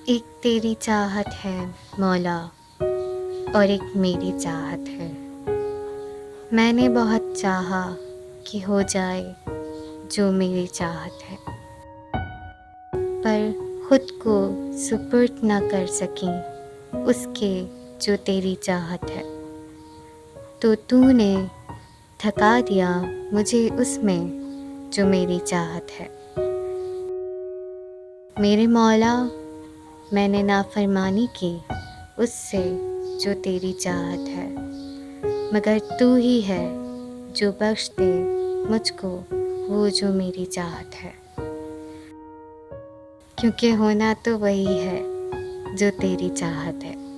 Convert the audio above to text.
एक तेरी चाहत है मौला और एक मेरी चाहत है। मैंने बहुत चाहा कि हो जाए जो मेरी चाहत है, पर खुद को सुपुर्द ना कर सकी उसके जो तेरी चाहत है। तो तूने थका दिया मुझे उसमें जो मेरी चाहत है। मेरे मौला, मैंने नाफरमानी की उससे जो तेरी चाहत है, मगर तू ही है जो बख्श दे मुझको वो जो मेरी चाहत है। क्योंकि होना तो वही है जो तेरी चाहत है।